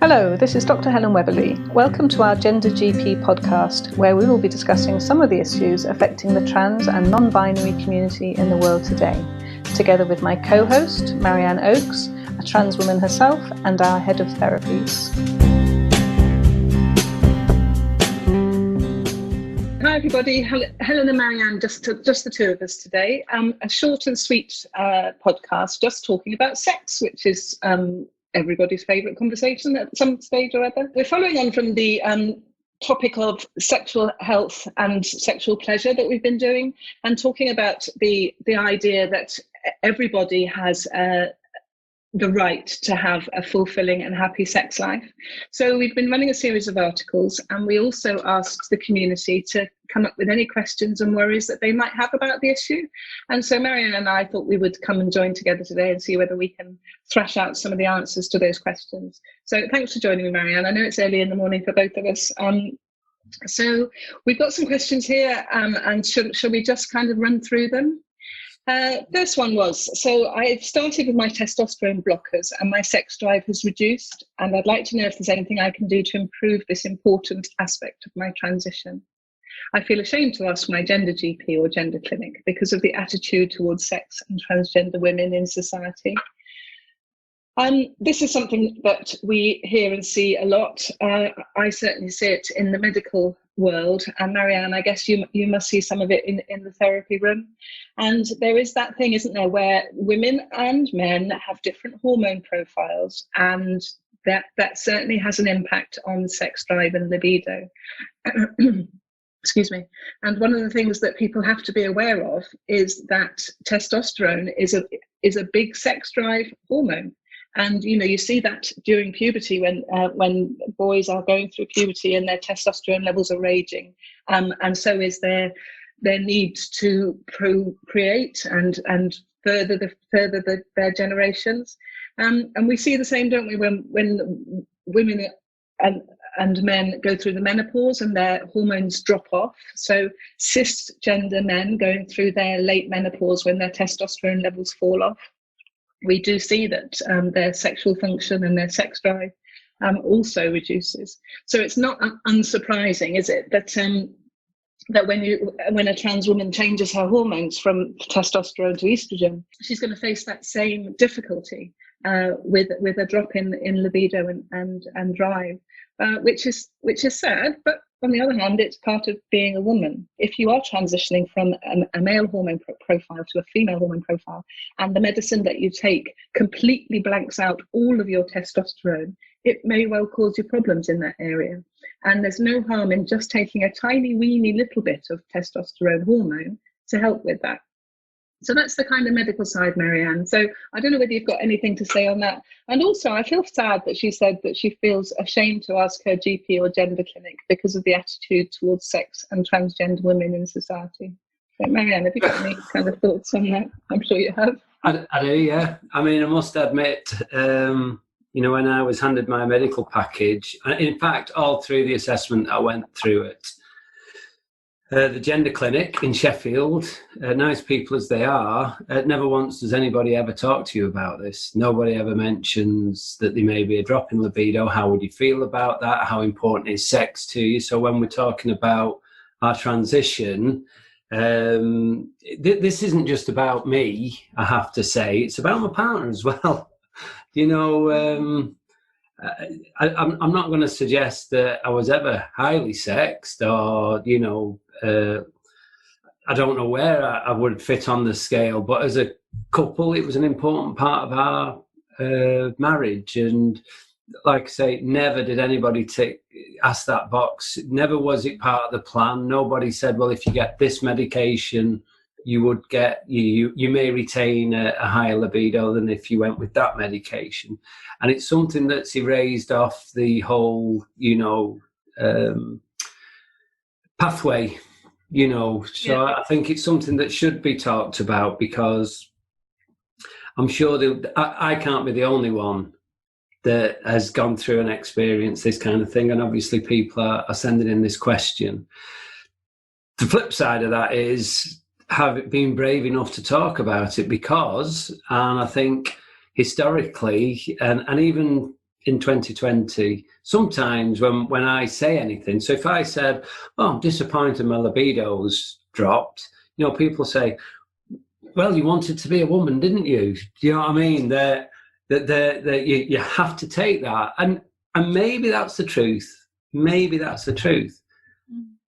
Hello, this is Dr Helen Weberly. Welcome to our GenderGP podcast, where we will be discussing some of the issues affecting the trans and non-binary community in the world today, together with my co-host, Marianne Oakes, a trans woman herself, and our head of therapies. Hi everybody, Helen and Marianne, just the two of us today. A short and sweet podcast just talking about sex, which is everybody's favourite conversation at some stage or other. We're following on from the topic of sexual health and sexual pleasure that we've been doing, and talking about the idea that everybody has the right to have a fulfilling and happy sex life. So we've been running a series of articles, and we also asked the community to come up with any questions and worries that they might have about the issue. And so Marianne and I thought we would come and join together today and see whether we can thrash out some of the answers to those questions. So thanks for joining me, Marianne. I know it's early in the morning for both of us. So we've got some questions here, and shall we just kind of run through them? First one was, so I started with my testosterone blockers and my sex drive has reduced, and I'd like to know if there's anything I can do to improve this important aspect of my transition. I feel ashamed to ask my gender GP or gender clinic because of the attitude towards sex and transgender women in society. This is something that we hear and see a lot. I certainly see it in the medical world, and Marianne, I guess you must see some of it in the therapy room. And there is that thing, isn't there, where women and men have different hormone profiles, and that certainly has an impact on sex drive and libido. Excuse me. And one of the things that people have to be aware of is that testosterone is a big sex drive hormone. And, you know, you see that during puberty when boys are going through puberty and their testosterone levels are raging. And so is their need to procreate and further their generations. And we see the same, don't we, when women and men go through the menopause and their hormones drop off. So cisgender men going through their late menopause when their testosterone levels fall off. We do see that their sexual function and their sex drive also reduces. So it's not unsurprising, is it, that when a trans woman changes her hormones from testosterone to estrogen, she's going to face that same difficulty with a drop in libido and drive, which is sad, but on the other hand, it's part of being a woman. If you are transitioning from a male hormone profile to a female hormone profile, and the medicine that you take completely blanks out all of your testosterone, it may well cause you problems in that area. And there's no harm in just taking a tiny, weeny little bit of testosterone hormone to help with that. So that's the kind of medical side, Marianne. So I don't know whether you've got anything to say on that. And also, I feel sad that she said that she feels ashamed to ask her GP or gender clinic because of the attitude towards sex and transgender women in society. So Marianne, have you got any kind of thoughts on that? I'm sure you have. I do, yeah. I mean, I must admit, when I was handed my medical package, in fact, all through the assessment, I went through it. The gender clinic in Sheffield, nice people as they are, never once does anybody ever talk to you about this. Nobody ever mentions that there may be a drop in libido. How would you feel about that? How important is sex to you? So when we're talking about our transition, this isn't just about me, I have to say. It's about my partner as well. I'm not going to suggest that I was ever highly sexed or, I don't know where I would fit on the scale, but as a couple, it was an important part of our marriage. And like I say, never did anybody ask that box. Never was it part of the plan. Nobody said, well, if you get this medication, you would get, you may retain a higher libido than if you went with that medication. And it's something that's erased off the whole, pathway, So yeah. I think it's something that should be talked about, because I'm sure I can't be the only one that has gone through and experienced this kind of thing. And obviously people are sending in this question. The flip side of that is, have been brave enough to talk about it, because, and I think historically, and even in 2020, sometimes when I say anything, so if I said, oh, I'm disappointed my libido's dropped, you know, people say, well, you wanted to be a woman, didn't you? Do you know what I mean? That you have to take that. And maybe that's the truth. Maybe that's the truth.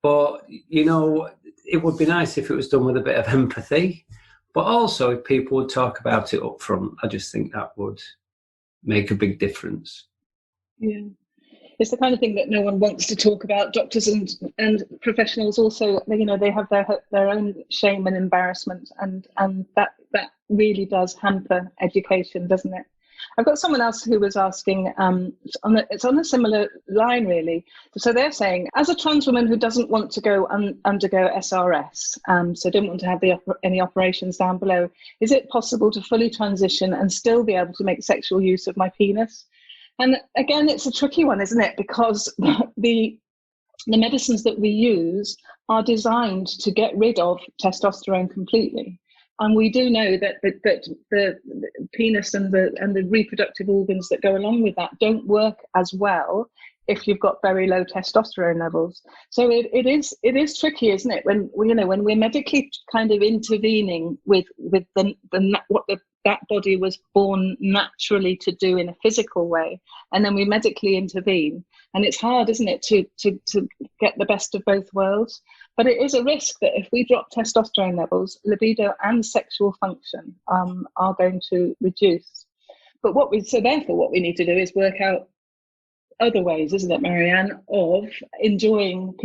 But, you know, it would be nice if it was done with a bit of empathy. But also, if people would talk about it up front, I just think that would make a big difference. Yeah. It's the kind of thing that no one wants to talk about. Doctors and professionals also, you know, they have their own shame and embarrassment, and that really does hamper education, doesn't it? I've got someone else who was asking, it's on a similar line, really. So they're saying, as a trans woman who doesn't want to go undergo SRS, so don't want to have any operations down below, is it possible to fully transition and still be able to make sexual use of my penis? And again, it's a tricky one, isn't it? Because the medicines that we use are designed to get rid of testosterone completely. And we do know that the penis and the reproductive organs that go along with that don't work as well if you've got very low testosterone levels. So it is tricky, isn't it? When we're medically kind of intervening with what that body was born naturally to do in a physical way, and then we medically intervene, and it's hard, isn't it, to get the best of both worlds. But it is a risk that if we drop testosterone levels, libido and sexual function are going to reduce. But therefore what we need to do is work out other ways, isn't it, Marianne, of enjoying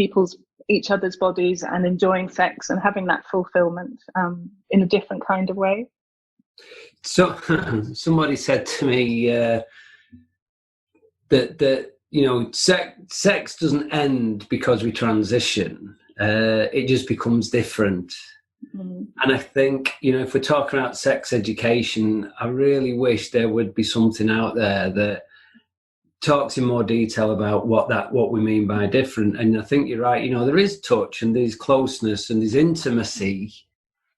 each other's bodies and enjoying sex and having that fulfillment in a different kind of way. So somebody said to me that you know, sex doesn't end because we transition. It just becomes different. And I think, you know, if we're talking about sex education, I really wish there would be something out there that talks in more detail about what we mean by different. And I think you're right, you know, there is touch and there's closeness and there's intimacy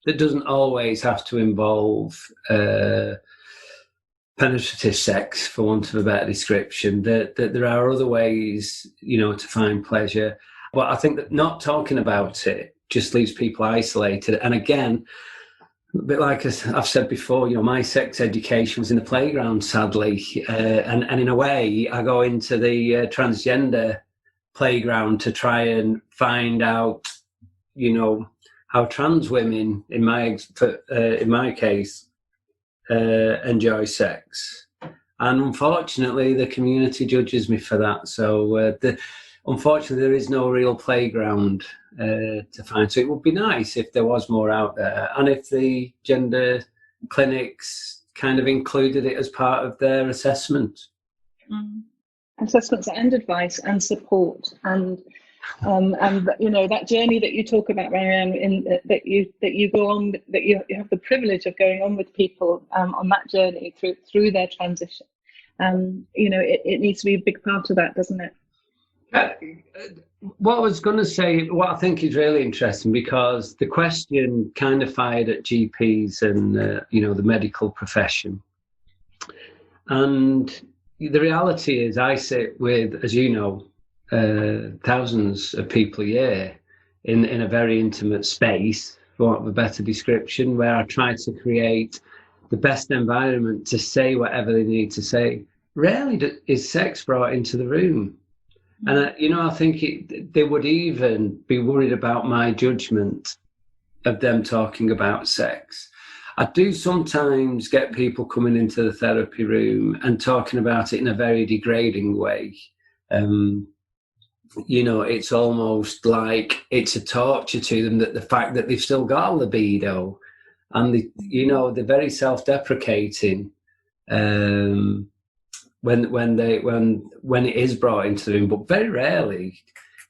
that doesn't always have to involve penetrative sex, for want of a better description. That there are other ways, you know, to find pleasure. But I think that not talking about it just leaves people isolated. And again, a bit like I've said before, you know, my sex education was in the playground, sadly. And in a way, I go into the transgender playground to try and find out, you know, how trans women, in my case, enjoy sex. And unfortunately, the community judges me for that. So unfortunately, there is no real playground to find. So it would be nice if there was more out there, and if the gender clinics kind of included it as part of their assessment. Assessments and advice and support, and you know, that journey that you talk about, Marianne, that you go on, that you have the privilege of going on with people on that journey through their transition. You know, it needs to be a big part of that, doesn't it? What I was going to say, what I think is really interesting, because the question kind of fired at GPs and you know, the medical profession, and the reality is, I sit with, as you know, thousands of people a year in a very intimate space, for want of a better description, where I try to create the best environment to say whatever they need to say. Rarely is sex brought into the room. And, you know, I think they would even be worried about my judgment of them talking about sex. I do sometimes get people coming into the therapy room and talking about it in a very degrading way. You know, it's almost like it's a torture to them, that the fact that they've still got a libido, and you know, they're very self-deprecating when it is brought into the room, but very rarely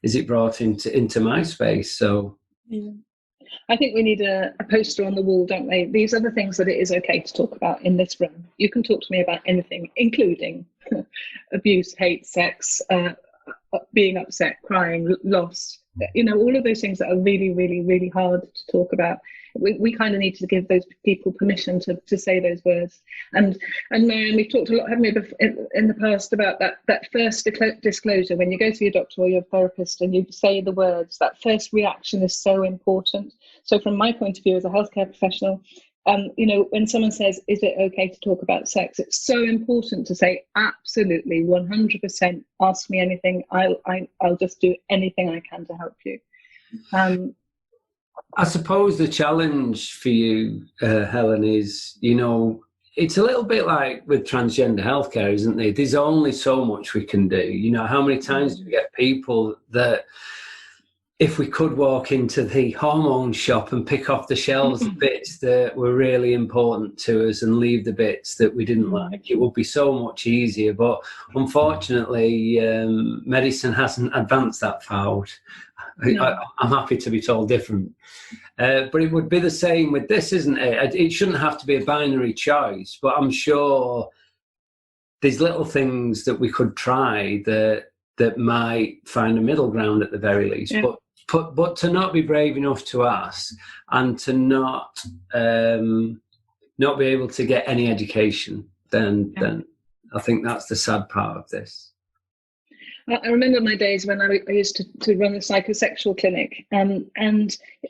is it brought into my space. So yeah. I think we need a poster on the wall, don't we? These are the things that it is okay to talk about in this room. You can talk to me about anything, including abuse, hate, sex, being upset, crying, lost, all of those things that are really, really, really hard to talk about. We kind of need to give those people permission to say those words. And Marianne, we've talked a lot, haven't we, in the past about that first disclosure. When you go to your doctor or your therapist and you say the words, that first reaction is so important. So from my point of view as a healthcare professional, when someone says, is it okay to talk about sex? It's so important to say, absolutely, 100%, ask me anything. I'll just do anything I can to help you. I suppose the challenge for you, Helen, is, it's a little bit like with transgender healthcare, isn't there? There's only so much we can do. How many times do we get people that, if we could walk into the hormone shop and pick off the shelves the bits that were really important to us and leave the bits that we didn't like, it would be so much easier. But unfortunately, medicine hasn't advanced that far. No. I'm happy to be told different. But it would be the same with this, isn't it? It shouldn't have to be a binary choice, but I'm sure there's little things that we could try that might find a middle ground at the very least. Yeah. But to not be brave enough to ask, and to not be able to get any education, then I think that's the sad part of this. I remember my days when I used to run a psychosexual clinic, and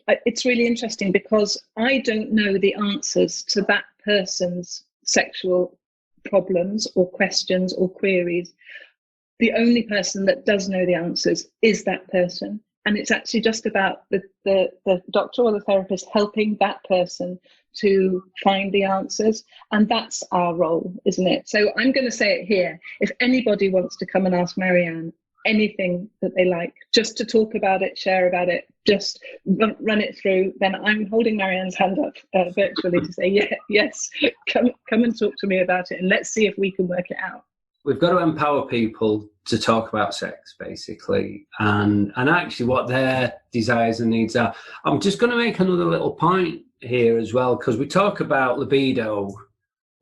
it's really interesting because I don't know the answers to that person's sexual problems or questions or queries. The only person that does know the answers is that person. And it's actually just about the doctor or the therapist helping that person to find the answers. And that's our role, isn't it? So I'm going to say it here. If anybody wants to come and ask Marianne anything that they like, just to talk about it, share about it, just run it through, then I'm holding Marianne's hand up virtually to say, yes, come and talk to me about it, and let's see if we can work it out. We've got to empower people to talk about sex, basically, and actually what their desires and needs are. I'm just going to make another little point here as well, because we talk about libido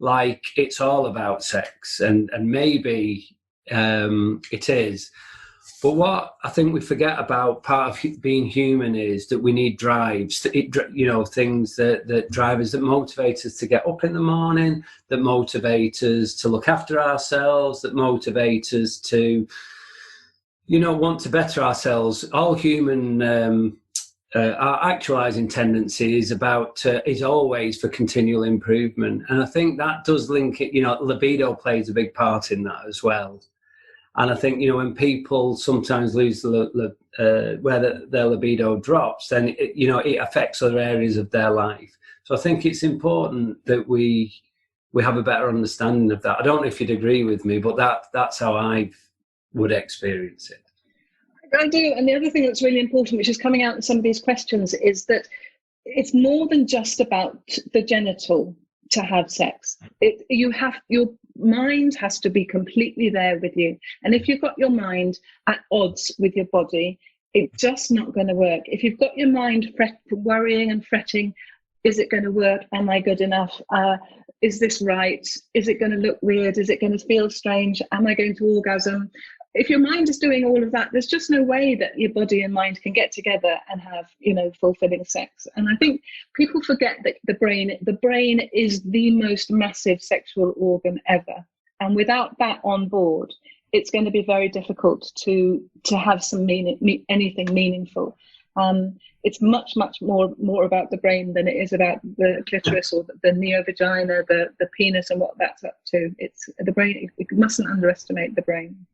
like it's all about sex, and maybe it is. But what I think we forget about part of being human is that we need drives, things that drive us, that motivate us to get up in the morning, that motivate us to look after ourselves, that motivate us to, want to better ourselves. All human, our actualizing tendency is always for continual improvement. And I think that does link it, libido plays a big part in that as well. And I think, when people sometimes lose where their libido drops, then, it affects other areas of their life. So I think it's important that we have a better understanding of that. I don't know if you'd agree with me, but that's how I would experience it. I do. And the other thing that's really important, which is coming out in some of these questions, is that it's more than just about the genital to have sex. Your mind has to be completely there with you. And if you've got your mind at odds with your body, it's just not going to work. If you've got your mind worrying and fretting, is it going to work? Am I good enough? Is this right? Is it going to look weird? Is it going to feel strange? Am I going to orgasm? If your mind is doing all of that, there's just no way that your body and mind can get together and have, fulfilling sex. And I think people forget that the brain is the most massive sexual organ ever. And without that on board, it's going to be very difficult to have anything meaningful. It's much, much more about the brain than it is about the clitoris or the neovagina, the penis and what that's up to. It's the brain. We mustn't underestimate the brain.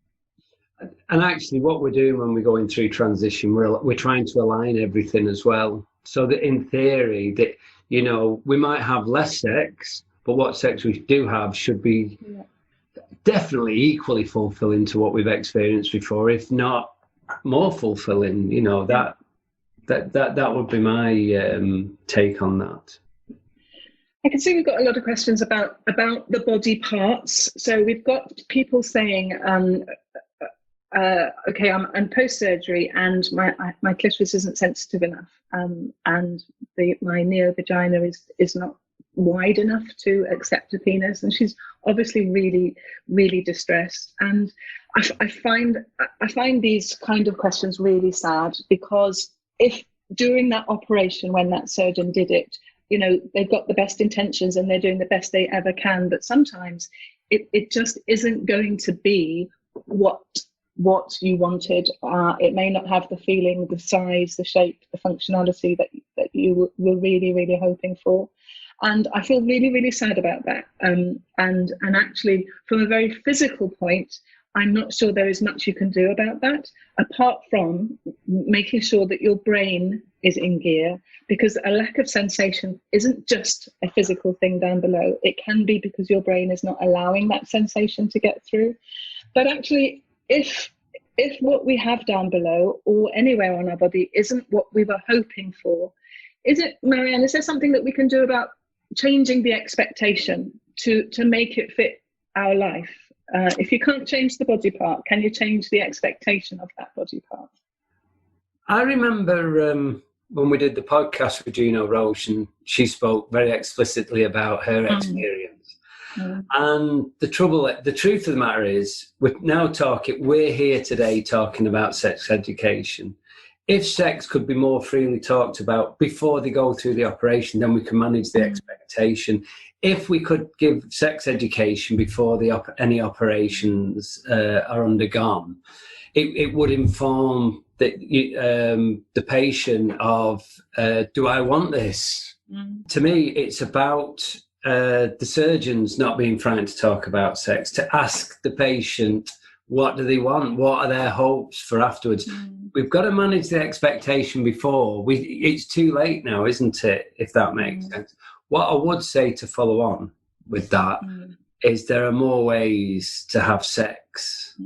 And actually, what we're doing when we're going through transition, we're trying to align everything as well. So that in theory, that we might have less sex, but what sex we do have should be definitely equally fulfilling to what we've experienced before, if not more fulfilling. That would be my take on that. I can see we've got a lot of questions about the body parts. So we've got people saying, okay, I'm post-surgery and my clitoris isn't sensitive enough, and my neovagina is not wide enough to accept a penis, and she's obviously really, really distressed. And I find these kind of questions really sad, because if during that operation, when that surgeon did it, you know, they've got the best intentions and they're doing the best they ever can, but sometimes it just isn't going to be what you wanted. It may not have the feeling, the size, the shape, the functionality that you were really, really hoping for. And I feel really, really sad about that. And actually, from a very physical point, I'm not sure there is much you can do about that, apart from making sure that your brain is in gear, because a lack of sensation isn't just a physical thing down below. It can be because your brain is not allowing that sensation to get through. But actually, if what we have down below or anywhere on our body isn't what we were hoping for, Marianne, is there something that we can do about changing the expectation to make it fit our life? If you can't change the body part, can you change the expectation of that body part? I remember when we did the podcast with Gino Roche, and she spoke very explicitly about her experience. And the truth of the matter is, we're here today talking about sex education. If sex could be more freely talked about before they go through the operation, then we can manage the expectation. If we could give sex education before any operations are undergone, it would inform the patient of, do I want this? To me, it's about the surgeons not being frightened to talk about sex, to ask the patient, what do they want? What are their hopes for afterwards? We've got to manage the expectation before. It's too late now, isn't it, if that makes sense? What I would say to follow on with that is there are more ways to have sex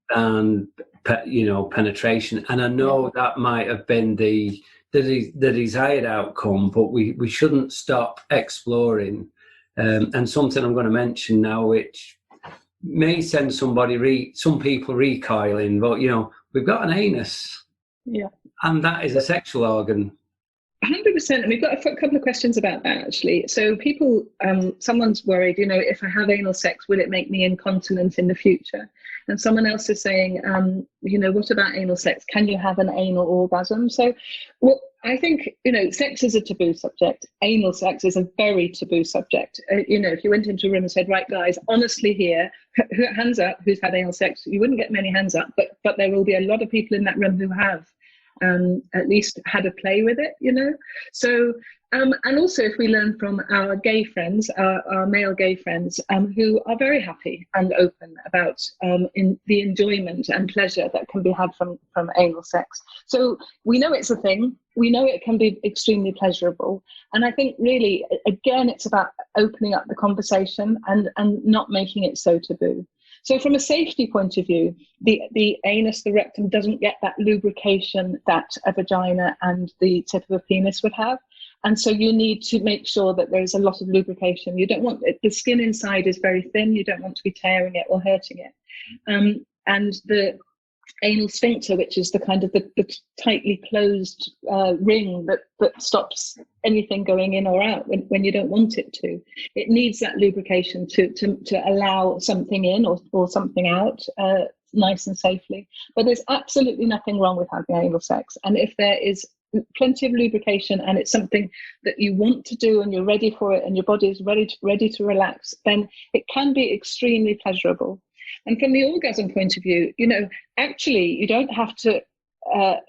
and, penetration. And I know that might have been the desired outcome, but we shouldn't stop exploring. And something I'm going to mention now, which may send some people recoiling, but we've got an anus, and that is a sexual organ. 100%, and we've got a couple of questions about that actually. So people, someone's worried, if I have anal sex, will it make me incontinent in the future? And someone else is saying, what about anal sex? Can you have an anal orgasm? So, well, I think, sex is a taboo subject. Anal sex is a very taboo subject. If you went into a room and said, right, guys, honestly here, hands up, who's had anal sex? You wouldn't get many hands up, but there will be a lot of people in that room who have at least had a play with it, So, and also if we learn from our gay friends, our male gay friends, who are very happy and open about in the enjoyment and pleasure that can be had from anal sex. So we know it's a thing. We know it can be extremely pleasurable. And I think really, again, it's about opening up the conversation and not making it so taboo. So from a safety point of view, the anus, the rectum doesn't get that lubrication that a vagina and the tip of a penis would have. And so you need to make sure that there's a lot of lubrication. You don't want the skin inside is very thin. You don't want to be tearing it or hurting it. And the anal sphincter, which is the kind of the tightly closed ring that stops anything going in or out when you don't want it to. It needs that lubrication to allow something in or something out nice and safely. But there's absolutely nothing wrong with having anal sex. And if there is plenty of lubrication and it's something that you want to do and you're ready for it and your body is ready to relax, then it can be extremely pleasurable. And from the orgasm point of view, actually you don't have to,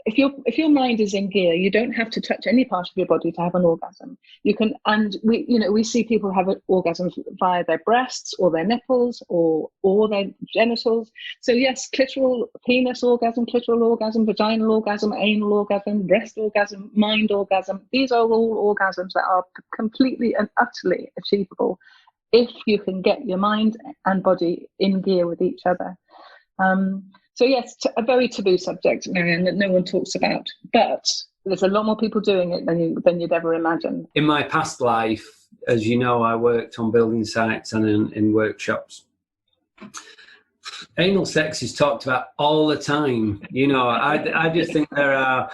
if your mind is in gear, you don't have to touch any part of your body to have an orgasm. You can, and we see people have orgasms via their breasts or their nipples or their genitals. So yes, clitoral penis orgasm, vaginal orgasm, anal orgasm, breast orgasm, mind orgasm. These are all orgasms that are completely and utterly achievable if you can get your mind and body in gear with each other. So yes, a very taboo subject, Marianne, that no one talks about, but there's a lot more people doing it than you'd ever imagine. In my past life, as you know, I worked on building sites and in workshops. Anal sex is talked about all the time. I just think there are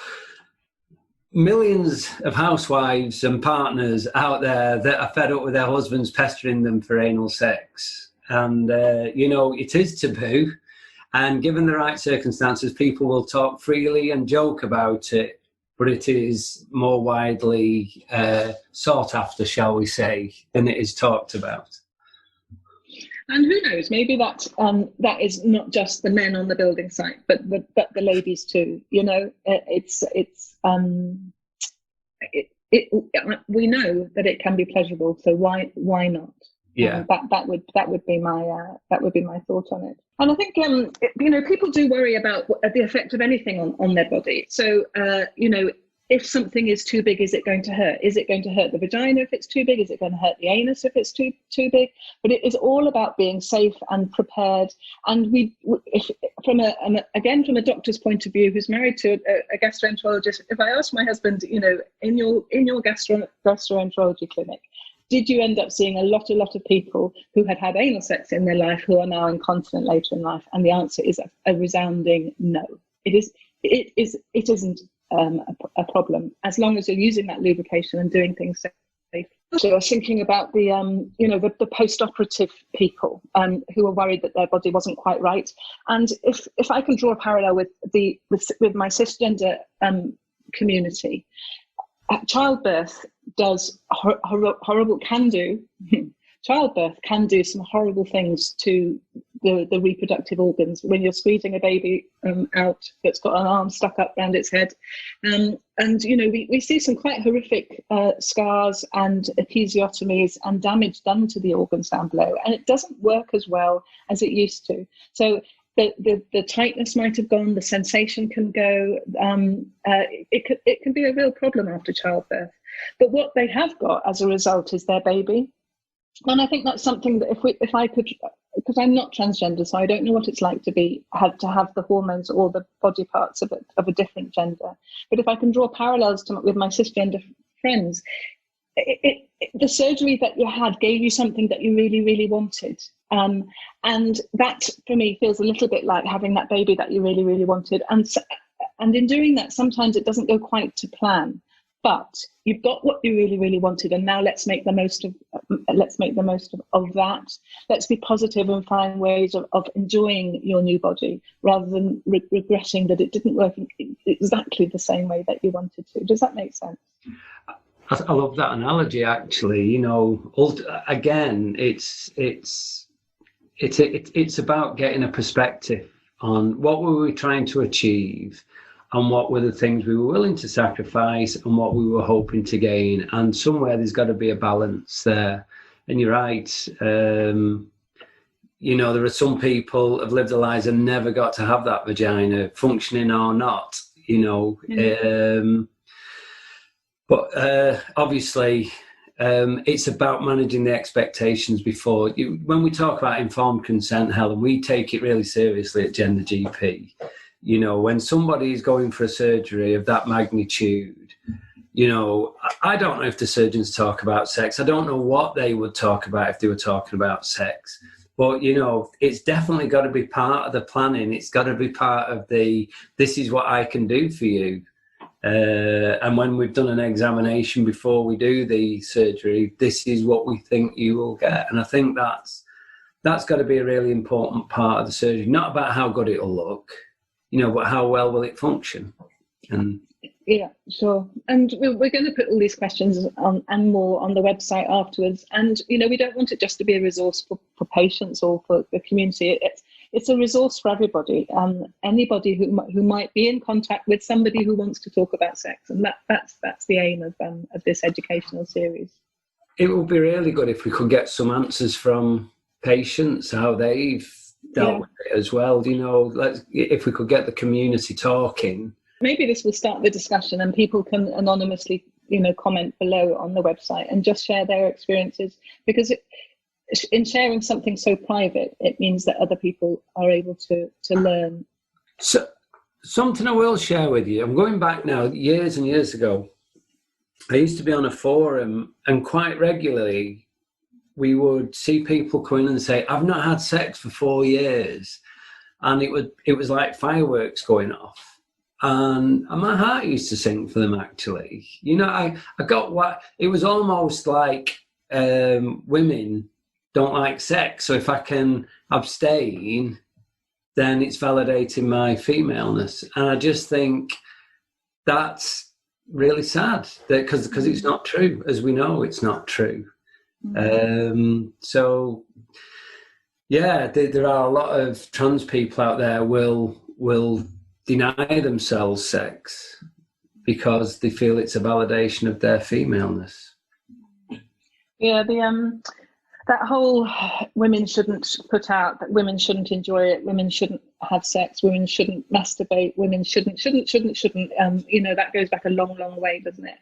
millions of housewives and partners out there that are fed up with their husbands pestering them for anal sex. And, it is taboo. And given the right circumstances, people will talk freely and joke about it. But it is more widely sought after, shall we say, than it is talked about. And who knows? Maybe that is not just the men on the building site, but the ladies too. We know that it can be pleasurable. So why not? Yeah, that would be my thought on it. And I think people do worry about the effect of anything on their body. So if something is too big, is it going to hurt? Is it going to hurt the vagina if it's too big? Is it going to hurt the anus if it's too big? But it is all about being safe and prepared. And from a doctor's point of view, who's married to a gastroenterologist, if I ask my husband, in your gastroenterology clinic, did you end up seeing a lot of people who had anal sex in their life who are now incontinent later in life? And the answer is a resounding no. It isn't a problem as long as you're using that lubrication and doing things safe. So I was thinking about the post-operative people who are worried that their body wasn't quite right. And if I can draw a parallel with my cisgender community, childbirth childbirth can do some horrible things to the reproductive organs when you're squeezing a baby out that's got an arm stuck up around its head. We see some quite horrific scars and episiotomies and damage done to the organs down below, and it doesn't work as well as it used to. So the tightness might have gone, the sensation can go, it can be a real problem after childbirth. But what they have got as a result is their baby. And I think that's something that if I could, because I'm not transgender, so I don't know what it's like to have the hormones or the body parts of a different gender. But if I can draw parallels with my cisgender friends, the surgery that you had gave you something that you really, really wanted. And that, for me, feels a little bit like having that baby that you really, really wanted. And in doing that, sometimes it doesn't go quite to plan. But you've got what you really, really wanted, and now let's make the most of that. Let's be positive and find ways of enjoying your new body rather than regretting that it didn't work in exactly the same way that you wanted to. Does that make sense? I love that analogy. Actually, again, it's about getting a perspective on what were we trying to achieve, and what were the things we were willing to sacrifice, and what we were hoping to gain. And somewhere there's got to be a balance there. And you're right. There are some people have lived their lives and never got to have that vagina, functioning or not. But obviously, it's about managing the expectations before. When we talk about informed consent, Helen, we take it really seriously at GenderGP. When somebody is going for a surgery of that magnitude, I don't know if the surgeons talk about sex. I don't know what they would talk about if they were talking about sex. But, it's definitely got to be part of the planning. It's got to be part of this is what I can do for you. And when we've done an examination before we do the surgery, this is what we think you will get. And I think that's got to be a really important part of the surgery. Not about how good it'll look, but how well will it function? Yeah, sure. And we're going to put all these questions on and more on the website afterwards. And, we don't want it just to be a resource for patients or for the community. It's a resource for everybody. Anybody who might be in contact with somebody who wants to talk about sex. And that's the aim of this educational series. It would be really good if we could get some answers from patients, how they've dealt with it as well. If we could get the community talking. Maybe this will start the discussion, and people can anonymously, comment below on the website and just share their experiences, because in sharing something so private, it means that other people are able to learn. So, something I will share with you. I'm going back now, years and years ago. I used to be on a forum, and quite regularly we would see people come in and say, "I've not had sex for 4 years," and it was like fireworks going off. and my heart used to sink for them, actually. You know, I got what, it was almost like women don't like sex, so if I can abstain, then it's validating my femaleness. And I just think that's really sad, because it's not true. As we know, it's not true. So, yeah, there are a lot of trans people out there will deny themselves sex because they feel it's a validation of their femaleness. Yeah, that whole women shouldn't put out, that women shouldn't enjoy it, women shouldn't have sex, women shouldn't masturbate, women shouldn't. You know, that goes back a long, long way, doesn't it?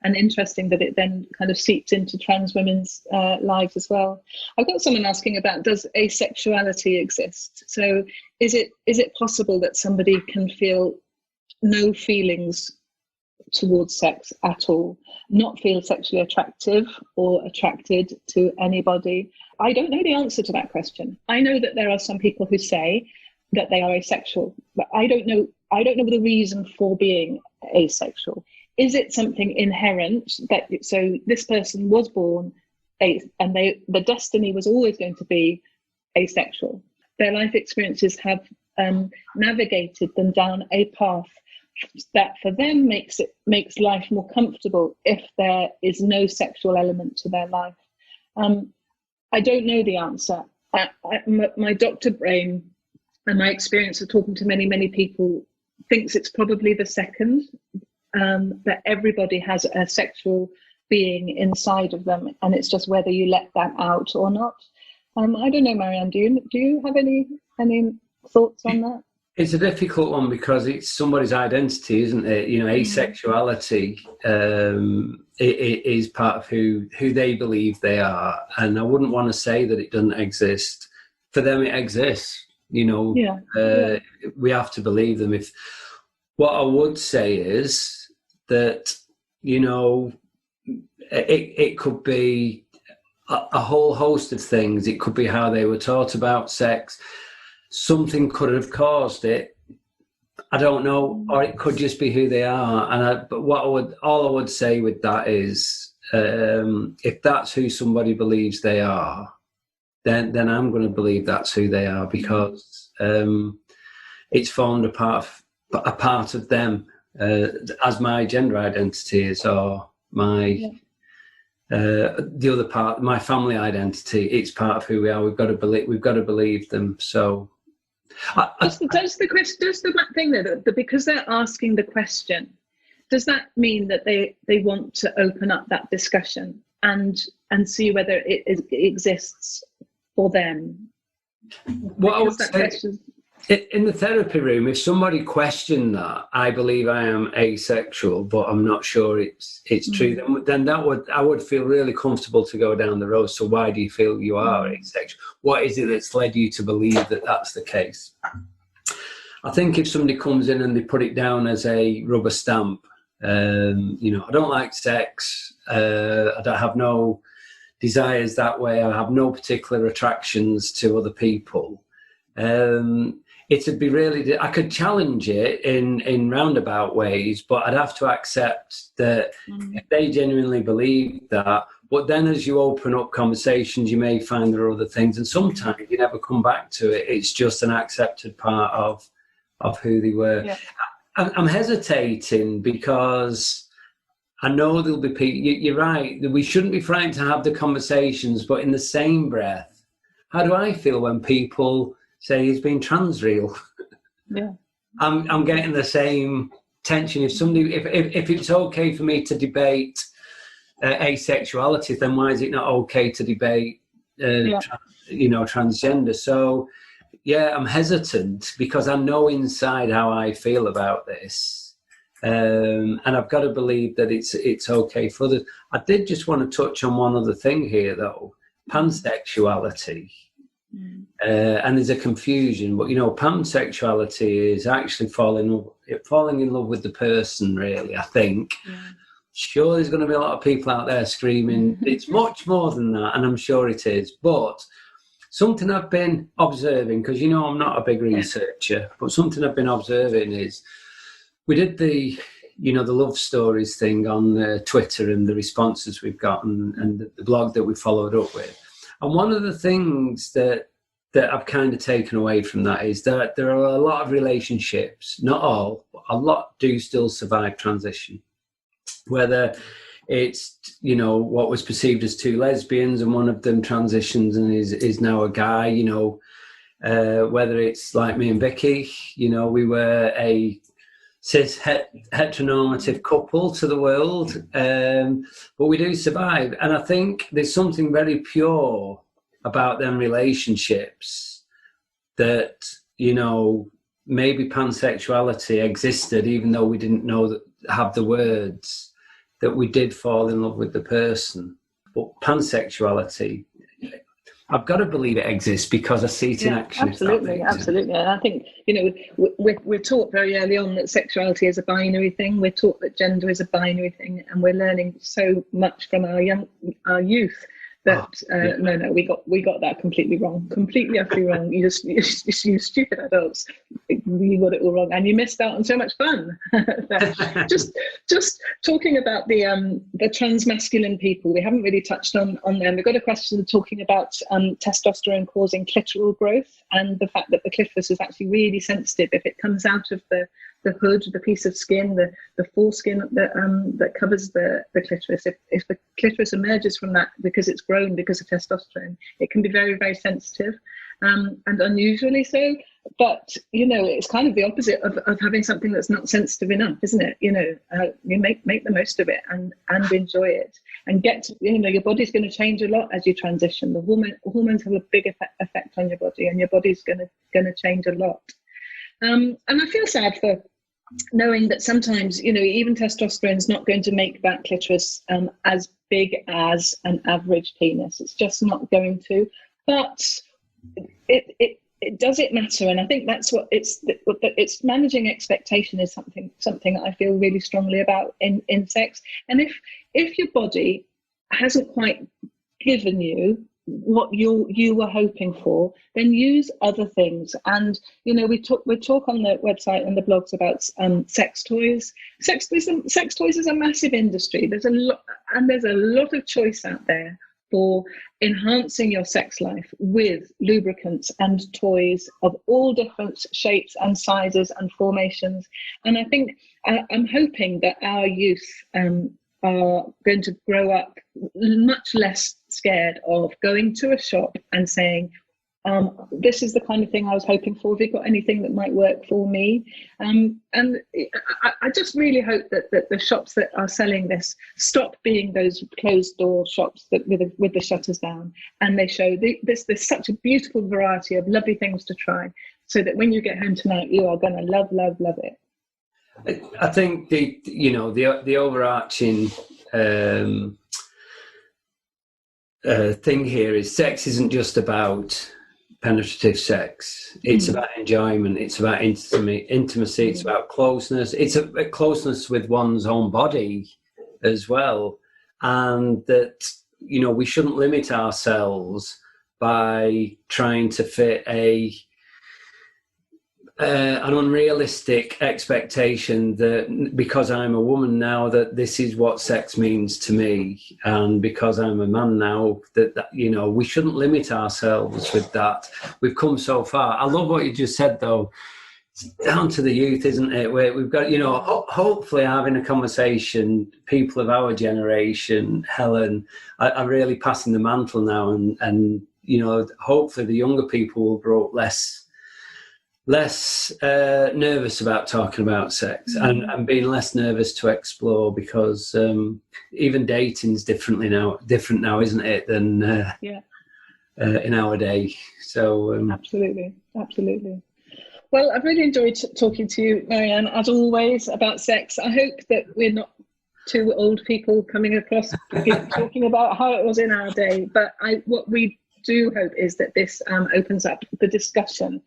And interesting that it then kind of seeps into trans women's lives as well. I've got someone asking about, does asexuality exist? So is it possible that somebody can feel no feelings towards sex at all, not feel sexually attractive or attracted to anybody? I don't know the answer to that question. I know that there are some people who say that they are asexual, but I don't know the reason for being asexual. Is it something inherent that, so this person was born and the destiny was always going to be asexual? Their life experiences have navigated them down a path that for them makes life more comfortable if there is no sexual element to their life. I don't know the answer. My doctor brain and my experience of talking to many, many people thinks it's probably the second, that everybody has a sexual being inside of them, and it's just whether you let that out or not. I don't know, Marianne, do you have any thoughts on that? It's a difficult one because it's somebody's identity, isn't it? You know, asexuality it is part of who they believe they are, and I wouldn't want to say that it doesn't exist. For them, it exists. You know, we have to believe them. If what I would say is that, you know, it could be a whole host of things. It could be how they were taught about sex. Something could have caused it. I don't know, or it could just be who they are. But all I would say with that is, if that's who somebody believes they are, then I'm going to believe that's who they are, because it's formed a part of them, as my gender identity is, or my the other part, my family identity. It's part of who we are. We've got to believe them. So. Does the thing that because they're asking the question, does that mean that they want to open up that discussion and see whether it exists for them? What I would say, in the therapy room, if somebody questioned that, I believe I am asexual, but I'm not sure it's true, then I would feel really comfortable to go down the road. So why do you feel you are asexual? What is it that's led you to believe that that's the case? I think if somebody comes in and they put it down as a rubber stamp, you know, I don't like sex, I don't have no desires that way, I have no particular attractions to other people, it'd be really, I could challenge it in roundabout ways, but I'd have to accept that if they genuinely believe that. But then as you open up conversations, you may find there are other things, and sometimes you never come back to it. It's just an accepted part of who they were. Yeah. I'm hesitating because I know there'll be people, you're right, we shouldn't be frightened to have the conversations, but in the same breath, how do I feel when people say he's been trans real? Yeah, I'm getting the same tension. If somebody, if it's okay for me to debate asexuality, then why is it not okay to debate, transgender? So, yeah, I'm hesitant because I know inside how I feel about this, and I've got to believe that it's okay for others. I did just want to touch on one other thing here, though: pansexuality. And there's a confusion, but pansexuality is actually falling in love with the person, really, I think. Sure, there's going to be a lot of people out there screaming it's much more than that, and I'm sure it is. But something I've been observing, because I'm not a big researcher, but something I've been observing is we did the love stories thing on Twitter and the responses we've gotten and the blog that we followed up with. And one of the things that I've kind of taken away from that is that there are a lot of relationships, not all, but a lot do still survive transition. Whether it's, what was perceived as two lesbians and one of them transitions and is now a guy, whether it's like me and Vicky, we were a cis heteronormative couple to the world, but we do survive. And I think there's something very pure about them relationships that, maybe pansexuality existed, even though we didn't have the words, that we did fall in love with the person. But pansexuality, I've got to believe it exists because I see it in action. Absolutely. And I think, we're taught very early on that sexuality is a binary thing. We're taught that gender is a binary thing, and we're learning so much from our youth that no, we got that completely wrong, completely utterly wrong. You stupid adults, you got it all wrong, and you missed out on so much fun. just talking about the transmasculine people, we haven't really touched on them. We've got a question talking about testosterone causing clitoral growth, and the fact that the clitoris is actually really sensitive if it comes out of the hood, the piece of skin, the foreskin that covers the clitoris. If the clitoris emerges from that because it's grown because of testosterone, it can be very, very sensitive, and unusually so. But, it's kind of the opposite of having something that's not sensitive enough, isn't it? You make the most of it and enjoy it, and get to, your body's going to change a lot as you transition. The hormones have a big effect on your body, and your body's going to change a lot. And I feel sad for knowing that sometimes, even testosterone is not going to make that clitoris as big as an average penis. It's just not going to. But does it matter? And I think that's what it's managing expectation is something that I feel really strongly about in sex. And if your body hasn't quite given you what you were hoping for, then use other things. And we talk on the website and the blogs about sex toys. Sex toys is a massive industry. There's a lot of choice out there for enhancing your sex life with lubricants and toys of all different shapes and sizes and formations. And I think I'm hoping that our youth are going to grow up much less scared of going to a shop and saying, this is the kind of thing I was hoping for. Have you got anything that might work for me? And I just really hope that the shops that are selling this stop being those closed door shops that with the shutters down, and they show there's such a beautiful variety of lovely things to try, so that when you get home tonight, you are going to love it. I think the overarching thing here is sex isn't just about penetrative sex. It's about enjoyment. It's about intimacy. It's about closeness. It's a closeness with one's own body as well, and that we shouldn't limit ourselves by trying to fit an unrealistic expectation that because I'm a woman now that this is what sex means to me, and because I'm a man now that we shouldn't limit ourselves with that. We've come so far. I love what you just said though. It's down to the youth, isn't it? Where we've got hopefully having a conversation, people of our generation, Helen, are really passing the mantle now, and hopefully the younger people will grow up less nervous about talking about sex, and being less nervous to explore, because even dating's different now, isn't it, than in our day. So absolutely. Well, I've really enjoyed talking to you, Marianne, as always, about sex. I hope that we're not two old people coming across talking about how it was in our day, but what we do hope is that this opens up the discussion.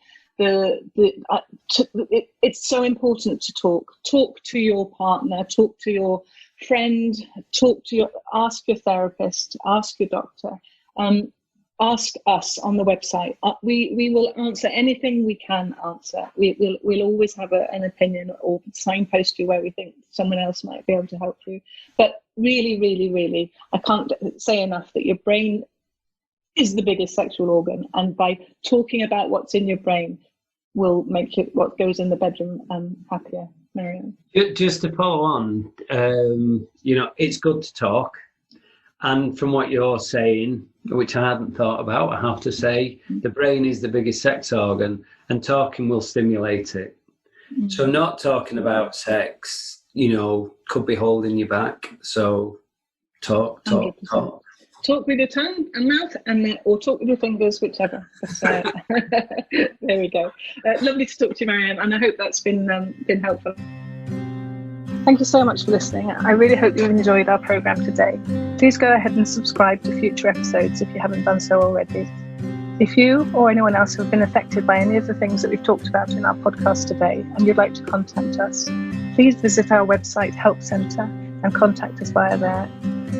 It's so important to talk to your partner, talk to your friend, ask your therapist, ask your doctor. ask us on the website. We will answer anything we can answer. We'll always have an opinion or signpost you where we think someone else might be able to help you. But really, really, really, I can't say enough that your brain is the biggest sexual organ, and by talking about what's in your brain will make it what goes in the bedroom happier. Marianne? Just to follow on, it's good to talk. And from what you're saying, which I hadn't thought about, I have to say, the brain is the biggest sex organ, and talking will stimulate it. Mm-hmm. So not talking about sex, could be holding you back. So talk. Talk with your tongue and mouth, or talk with your fingers, whichever. There we go. Lovely to talk to you, Marianne, and I hope that's been helpful. Thank you so much for listening. I really hope you enjoyed our programme today. Please go ahead and subscribe to future episodes if you haven't done so already. If you or anyone else have been affected by any of the things that we've talked about in our podcast today and you'd like to contact us, please visit our website Help Centre and contact us via there.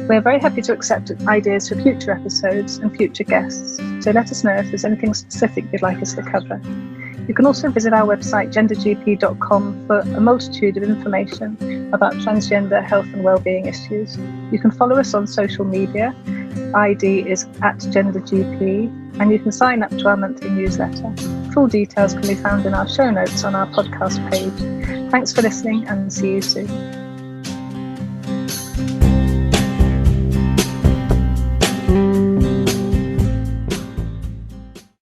We're very happy to accept ideas for future episodes and future guests, so let us know if there's anything specific you'd like us to cover. You can also visit our website gendergp.com for a multitude of information about transgender health and wellbeing issues. You can follow us on social media. ID is @GenderGP, and you can sign up to our monthly newsletter. Full details can be found in our show notes on our podcast page. Thanks for listening, and see you soon.